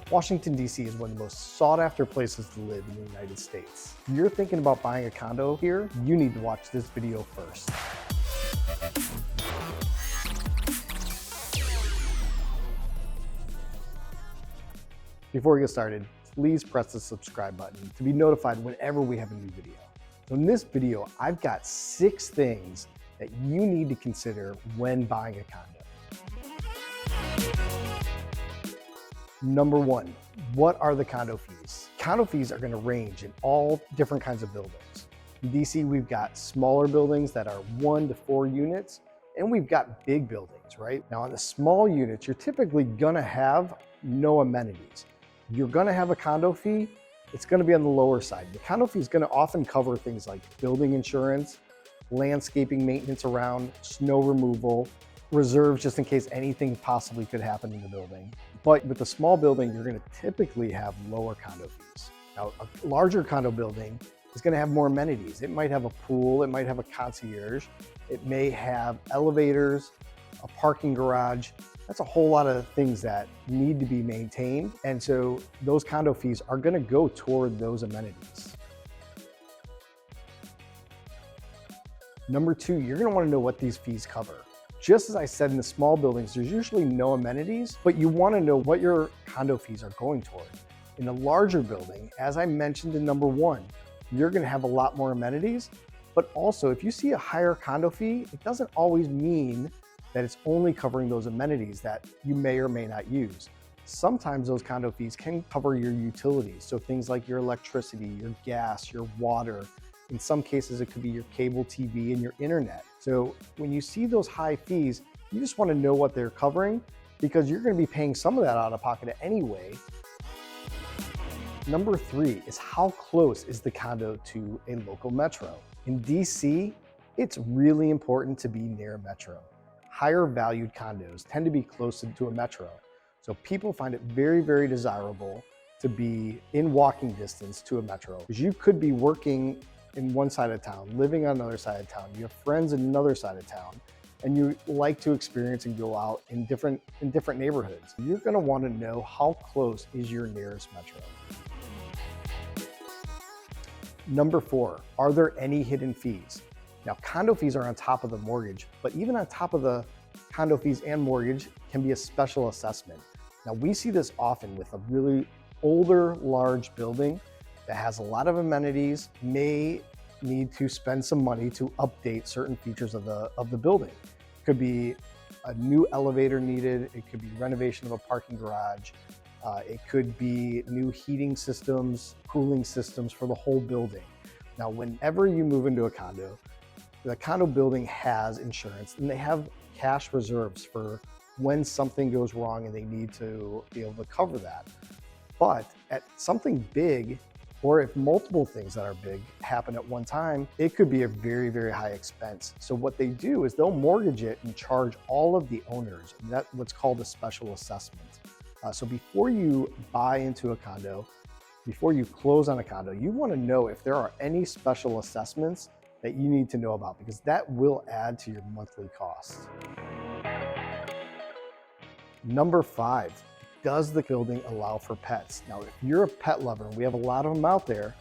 Washington, D.C. is one of the most sought after places to live in the United States. If you're thinking about buying a condo here, you need to watch this video first. Before we get started, please press the subscribe button to be notified whenever we have a new video. So in this video, I've got 6 things that you need to consider when buying a condo. Number 1, what are the condo fees? Condo fees are going to range in all different kinds of buildings. In DC, we've got smaller buildings that are 1 to 4 units, and we've got big buildings, right? Now on the small units, you're typically going to have no amenities. You're going to have a condo fee. It's going to be on the lower side. The condo fee is going to often cover things like building insurance, landscaping maintenance around, snow removal, reserves just in case anything possibly could happen in the building. But with a small building, you're going to typically have lower condo fees. Now, a larger condo building is going to have more amenities. It might have a pool, it might have a concierge, it may have elevators, a parking garage. That's a whole lot of things that need to be maintained. And so those condo fees are going to go toward those amenities. Number 2, you're going to want to know what these fees cover. Just as I said, in the small buildings, there's usually no amenities, but you want to know what your condo fees are going toward. In a larger building, as I mentioned in number 1, you're going to have a lot more amenities, but also if you see a higher condo fee, it doesn't always mean that it's only covering those amenities that you may or may not use. Sometimes those condo fees can cover your utilities, so things like your electricity, your gas, your water. In some cases, it could be your cable TV and your internet. So when you see those high fees, you just want to know what they're covering because you're going to be paying some of that out of pocket anyway. Number 3 is how close is the condo to a local metro? In DC, it's really important to be near a metro. Higher valued condos tend to be close to a metro. So people find it very, very desirable to be in walking distance to a metro because you could be working in one side of town, living on another side of town, you have friends in another side of town, and you like to experience and go out in different neighborhoods. You're gonna wanna know how close is your nearest metro. Number 4, are there any hidden fees? Now, condo fees are on top of the mortgage, but even on top of the condo fees and mortgage can be a special assessment. Now, we see this often with a really older, large building that has a lot of amenities, may need to spend some money to update certain features of the building. It could be a new elevator needed, it could be renovation of a parking garage, it could be new heating systems, cooling systems for the whole building. Now, whenever you move into a condo, the condo building has insurance and they have cash reserves for when something goes wrong and they need to be able to cover that. But at something big, or if multiple things that are big happen at one time, it could be a very, very high expense. So what they do is they'll mortgage it and charge all of the owners. And that's what's called a special assessment. So before you buy into a condo, before you close on a condo, you want to know if there are any special assessments that you need to know about because that will add to your monthly costs. Number 5. Does the building allow for pets? Now, if you're a pet lover, and we have a lot of them out there,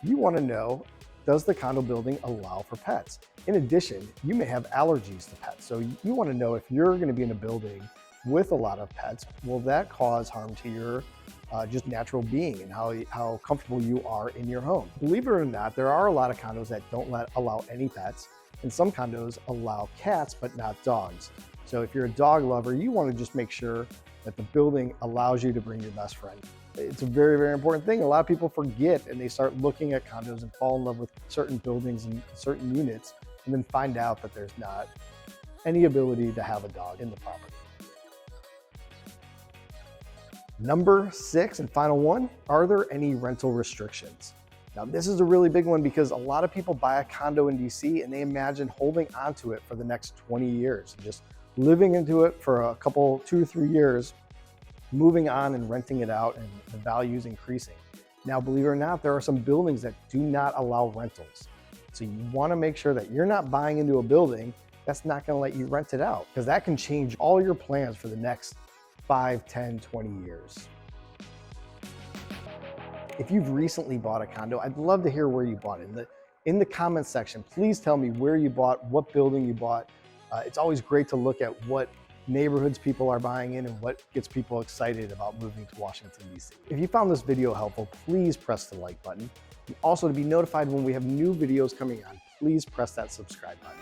you want to know, does the condo building allow for pets? In addition, you may have allergies to pets. So you want to know if you're going to be in a building with a lot of pets, will that cause harm to your just natural being and how comfortable you are in your home? Believe it or not, there are a lot of condos that don't allow any pets, and some condos allow cats, but not dogs. So if you're a dog lover, you want to just make sure that the building allows you to bring your best friend. It's a very, very important thing. A lot of people forget and they start looking at condos and fall in love with certain buildings and certain units and then find out that there's not any ability to have a dog in the property. Number 6 and final one, are there any rental restrictions? Now this is a really big one because a lot of people buy a condo in DC and they imagine holding onto it for the next 20 years, just living into it for a couple, 2 to 3 years, moving on and renting it out and the value's increasing. Now, believe it or not, there are some buildings that do not allow rentals. So you wanna make sure that you're not buying into a building that's not gonna let you rent it out, because that can change all your plans for the next 5, 10, 20 years. If you've recently bought a condo, I'd love to hear where you bought it. In the comments section, please tell me where you bought, what building you bought. It's always great to look at what neighborhoods people are buying in and what gets people excited about moving to Washington, D.C. If you found this video helpful, please press the like button. And also, to be notified when we have new videos coming on, please press that subscribe button.